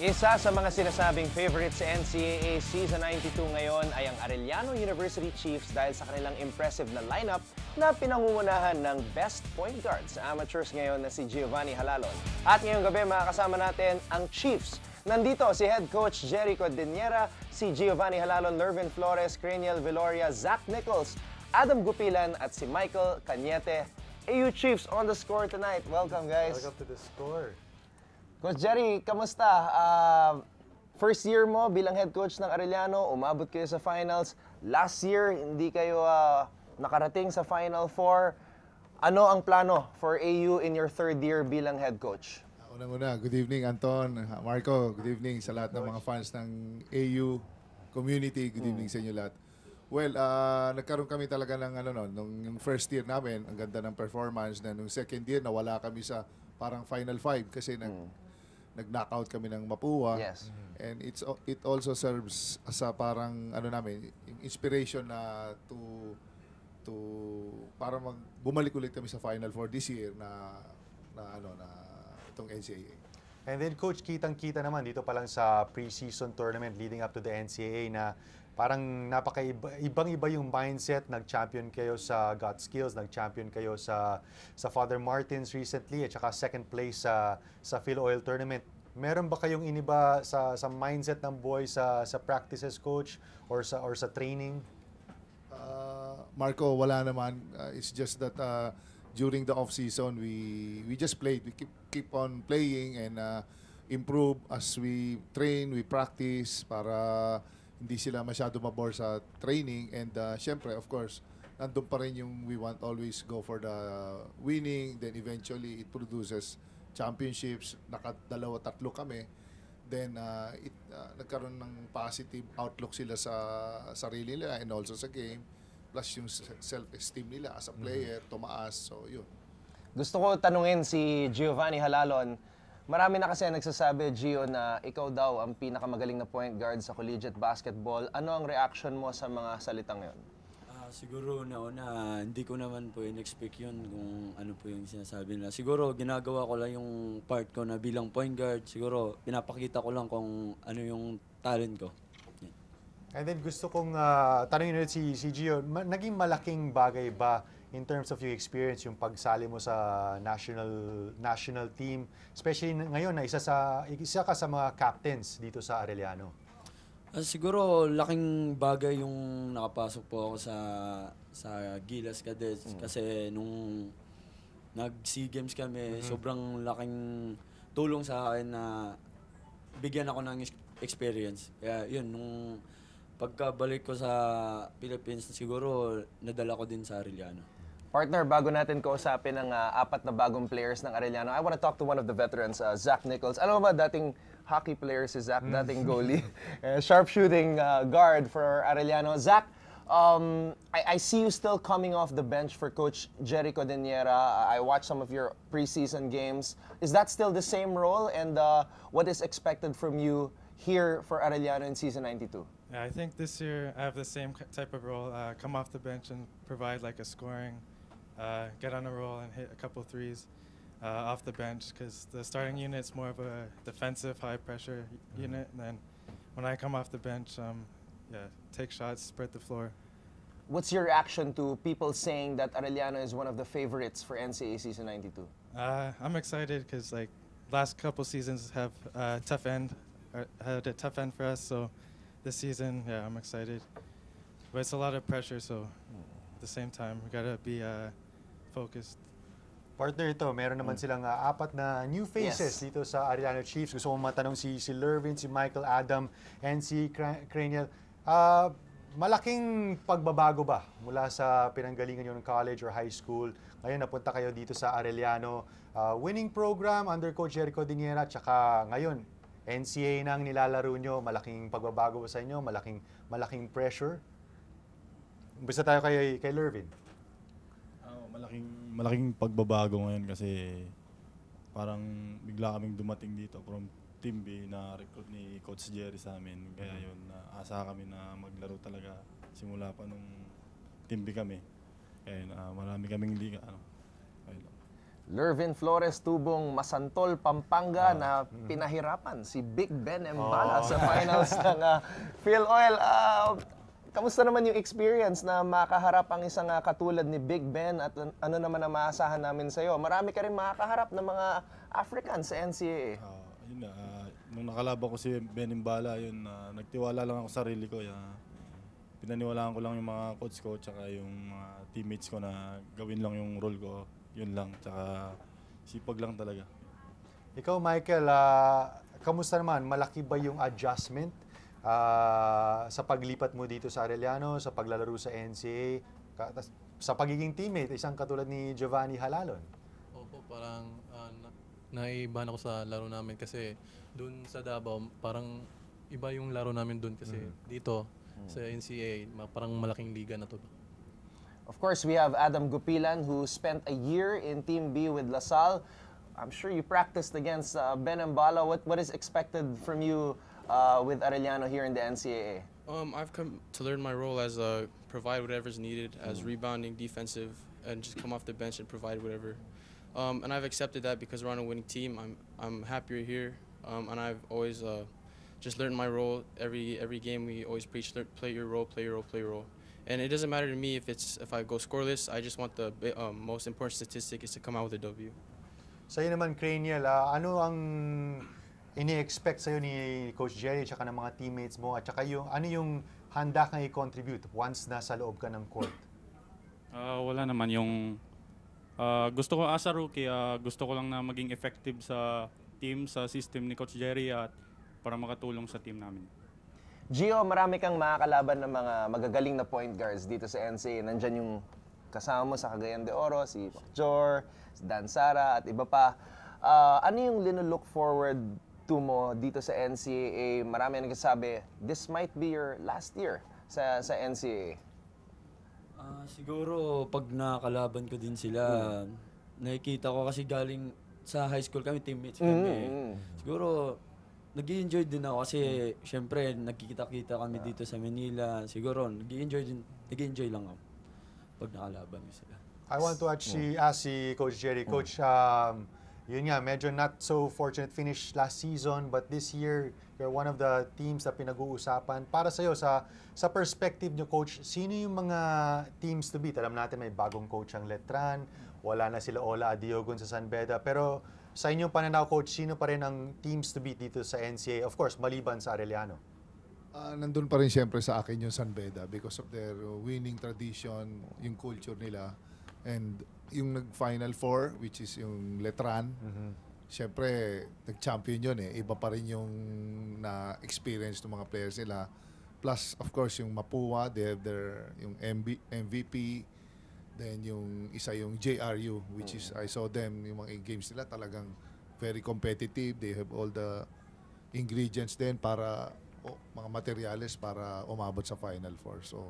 Isa sa mga sinasabing favorite sa NCAA Season 92 ngayon ay ang Arellano University Chiefs dahil sa kanilang impressive na lineup na pinangungunahan ng best point guard sa amateurs ngayon na si Giovanni Halalon. At ngayong gabi makakasama natin ang Chiefs. Nandito si Head Coach Jericho Diniera, si Giovanni Halalon, Lervin Flores, Craniel Viloria, Zach Nichols, Adam Gupilan at si Michael Cañete. AU Chiefs on the score tonight. Welcome guys. Welcome to the score. Coach Jerry, kamusta? First year mo bilang head coach ng Arellano, umabot kayo sa finals. Last year, hindi kayo nakarating sa Final Four. Ano ang plano for AU in your third year bilang head coach? Unang-una, good evening Anton, Marco, good evening sa lahat ng mga fans ng AU community. Good evening sa inyo lahat. Well, nagkaroon kami talaga ng nung first year namin, ang ganda ng performance, na nung second year nawala kami sa parang Final Five kasi nag-knockout kami ng Mapua. Yes. And it also serves as a parang inspiration na para bumalik ulit kami sa Final Four this year na itong NCAA. And then Coach, kitang-kita naman dito pa lang sa pre-season tournament leading up to the NCAA na parang ibang-iba yung mindset. Nag-champion kayo sa Got Skills, nag-champion kayo sa Father Martins recently, at saka second place sa Phil Oil Tournament. Meron ba kayong iniba sa mindset ng boys sa practices, Coach, or sa training? Marco, wala naman. It's just that during the off-season, we just played. We keep on playing and improve as we train, we practice para hindi sila masyado mabore sa training. And syempre, of course, nandun pa rin yung we want always go for the winning. Then eventually, it produces championships. Nakadalawa-tatlo kami. Then, nagkaroon ng positive outlook sila sa sarili nila and also sa game. Plus yung self-esteem nila as a player, tumaas. So, yun. Gusto ko tanungin si Giovanni Halalon. Marami na kasi nagsasabi, Gio, na ikaw daw ang pinakamagaling na point guard sa collegiate basketball. Ano ang reaction mo sa mga salitang yon? Siguro nauna, hindi ko naman po in-expect yun kung ano po yung sinasabi nila. Siguro ginagawa ko lang yung part ko na bilang point guard. Siguro pinapakita ko lang kung ano yung talent ko. And then gusto kong tanungin ulit si Gio, naging malaking bagay ba in terms of your experience yung pagsali mo sa national team, especially ngayon na isa ka sa mga captains dito sa Arellano? Siguro laking bagay yung nakapasok po ako sa Gilas Cadets kasi nung nag-SEA Games kami, sobrang laking tulong sa akin na bigyan ako ng experience. Kaya yun, nung pagkabalik ko sa Philippines, siguro nadala ko din sa Arellano. Partner, bago natin kausapin ang apat na bagong players ng Arellano, I want to talk to one of the veterans, Zach Nichols. Alam mo ba, dating hockey player si Zach, dating goalie, sharpshooting guard for Arellano. Zach, I see you still coming off the bench for Coach Jericho Diniera. I watched some of your preseason games. Is that still the same role? And what is expected from you here for Arellano in Season 92? Yeah, I think this year I have the same type of role. Come off the bench and provide like a scoring, get on a roll and hit a couple threes off the bench, because the starting unit's more of a defensive, high-pressure unit. And then when I come off the bench, take shots, spread the floor. What's your reaction to people saying that Arellano is one of the favorites for NCAA Season 92? I'm excited because like last couple seasons have tough end, had a tough end for us. So this season, yeah, I'm excited. But it's a lot of pressure, so at the same time, we gotta be focused. Partner, ito, meron naman silang apat na new faces dito sa Arellano Chiefs. Gusto kong matanong si Lervin, si Michael, Adam, and si Craniel. Malaking pagbabago ba mula sa pinanggalingan nyo ng college or high school? Ngayon, napunta kayo dito sa Arellano. Winning program under Coach Jericho Diniera, tsaka ngayon, NCAA nang nilalaro nyo. Malaking pagbabago ba sa inyo? Malaking pressure? Umpisa tayo kay Lervin. Malaking pagbabago ngayon kasi parang bigla kaming dumating dito from Team B na recruit ni Coach Jerry sa amin. Kaya yun, asa kami na maglaro talaga simula pa nung Team B kami. Kaya marami kaming liga. Lervin Flores tubong Masantol, Pampanga na pinahirapan si Big Ben Embala sa finals ng Phil Oil. Kamusta naman yung experience na makaharap ang isang katulad ni Big Ben at ano naman ang maasahan namin sa'yo? Marami ka rin makakaharap ng mga Africans sa NCAA. Yun na, nung nakalaban ko si Ben Imbala, yun, nagtiwala lang ako sa sarili ko. Pinaniwalaan ko lang yung mga coach ko tsaka yung mga teammates ko na gawin lang yung role ko. Yun lang, tsaka sipag lang talaga. Ikaw, Michael, kamusta naman? Malaki ba yung adjustment sa paglipat mo dito sa Arellano, sa paglalaro sa NCAA, sa pagiging teammate, isang katulad ni Giovanni Halalon? Opo, parang naibahan ako sa laro namin kasi doon sa Davao, parang iba yung laro namin doon kasi dito sa NCAA, parang malaking liga na to. Of course, we have Adam Gupilan who spent a year in Team B with LaSalle. I'm sure you practiced against Ben Embala. What is expected from you with Arellano here in the NCAA? I've come to learn my role as provide whatever's needed as rebounding, defensive, and just come off the bench and provide whatever. And I've accepted that because we're on a winning team. I'm happier here, and I've always just learned my role. Every game we always preach: play your role, play your role, play your role. And it doesn't matter to me if I go scoreless. I just want the most important statistic is to come out with a W. Sa'yo naman, Craniel, ano ang ini-expect sa'yo ni Coach Jerry at ng mga teammates mo at saka ano yung handa kang i-contribute once nasa loob ka ng court? Wala naman yung gusto ko as a rookie, gusto ko lang na maging effective sa team, sa system ni Coach Jerry at para makatulong sa team namin. Gio, marami kang makakalaban ng mga magagaling na point guards dito sa NCAA. Nandyan yung kasama mo sa Cagayan de Oro, si Jor, si Dan Sara at iba pa. Ano yung linulook forward to mo dito sa NCAA? Marami nagsasabi, this might be your last year sa NCAA. Siguro pag nakakalaban ko din sila, nakikita ko kasi galing sa high school kami, teammates kami. Siguro nag-i-enjoy din ako kasi syempre nagkikita-kita kami dito sa Manila. Siguro nag-i-enjoy lang ako pag nakalaban ko sila. I want to actually ask si Coach Jerry. Coach, yun nga, medyo not so fortunate finish last season, but this year, you're one of the teams na pinag-uusapan. Para sa'yo, sa perspective nyo, Coach, sino yung mga teams to beat? Alam natin may bagong coach ang Letran, wala na sila Ola Adiogun sa San Beda, pero sa inyong pananaw, Coach, sino pa rin ang teams to beat dito sa NCAA? Of course, maliban sa Arellano. Nandun pa rin siyempre sa akin yung San Beda because of their winning tradition, yung culture nila, and yung nag-Final Four, which is yung Letran. Siyempre, nag-champion yun eh. Iba pa rin yung na-experience ng mga players nila. Plus, of course, yung Mapua, they have yung MVP. Then yung isa yung JRU, which is, I saw them, yung mga games nila talagang very competitive. They have all the ingredients din para, mga materyales para umabot sa Final Four. So,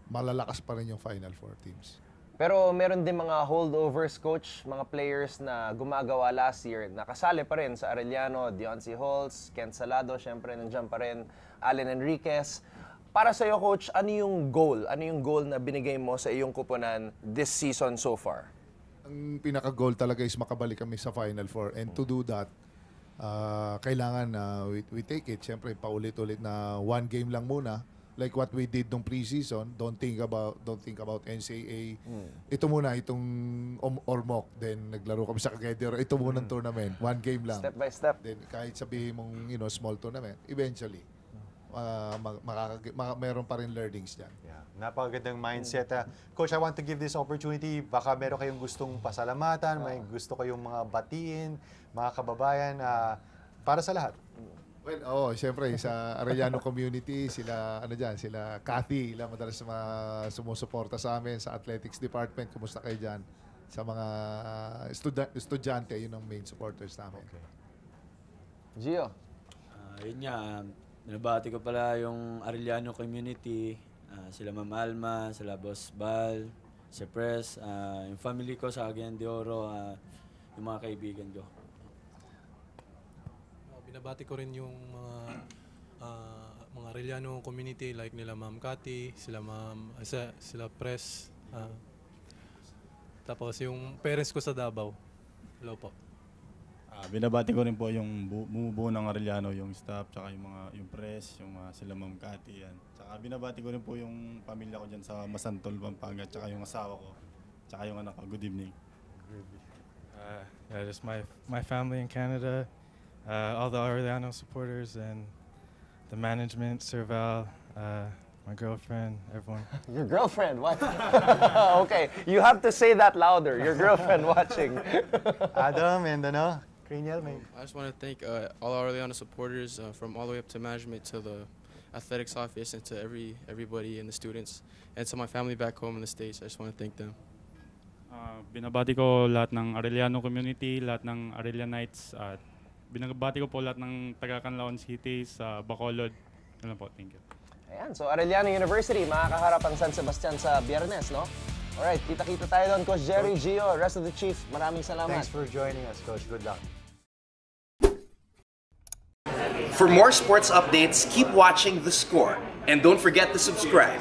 malalakas pa rin yung Final Four teams. Pero meron din mga holdovers, Coach, mga players na gumagawa last year, nakasali pa rin sa Arellano, Deoncy Halls, Kent Salado, syempre nandiyan pa rin, Allen Enriquez. Para sa iyo, Coach, ano yung goal? Ano yung goal na binigay mo sa iyong kupunan this season so far? Ang pinaka-goal talaga is makabalik kami sa Final Four. And to do that, kailangan we take it. Siyempre, paulit-ulit na one game lang muna. Like what we did nung preseason, don't think about NCAA. Ito muna, itong Ormoc. Then naglaro kami sa Cagayan de Oro. Ito muna ang tournament. One game lang. Step by step. Then kahit sabihin mong small tournament, eventually, meron pa rin learnings dyan. Yeah. Napakagandang mindset. Coach, I want to give this opportunity. Baka meron kayong gustong pasalamatan, may gusto kayong mga batiin, mga kababayan, para sa lahat. Well, siyempre sa Arellano community, sila Cathy, madalas sumusuporta sa amin sa athletics department. Kumusta kayo diyan? Sa mga estudyante, yun ang main supporters namin. Okay. Gio. Yun nga, binabati ko pala yung Arellano community, sila Ma'am Alma, sila Boss Bal, si Press, yung family ko sa Cagayan de Oro, yung mga kaibigan ko. Binabati ko rin yung mga Arellano community like nila Ma'am Cathy, sila Press. Tapos yung parents ko sa Davao. Hello po. Binabati ko rin po yung bumubuo ng Arellano, yung staff, tsaka yung press, yung sila Ma'am Cathy, yan. Tsaka binabati ko rin po yung pamilya ko dyan sa Masantol, Pampanga, tsaka yung asawa ko, tsaka yung anak ko. Good evening. Yeah, just my family in Canada, all the Arellano supporters, and the management, Sir Val, my girlfriend, everyone. Your girlfriend, what? Okay, you have to say that louder. Your girlfriend watching. Adam and Cranial, may I just want to thank all our Arellano supporters from all the way up to management to the athletics office and to everybody and the students and to my family back home in the States. I just want to thank them. Binabati ko lahat ng Arellano community, lahat ng Arellanites, at binabati ko po lahat ng taga-Canlaon City sa Bacolod. Yun lang po, thank you. Ayan, so Arellano University, makakaharap ang San Sebastian sa Biyernes, no? Alright, kita-kita tayo doon, Coach Jerry, Gio, rest of the Chiefs, maraming salamat. thanks for joining us, Coach. Good luck. For more sports updates, keep watching The Score. And don't forget to subscribe.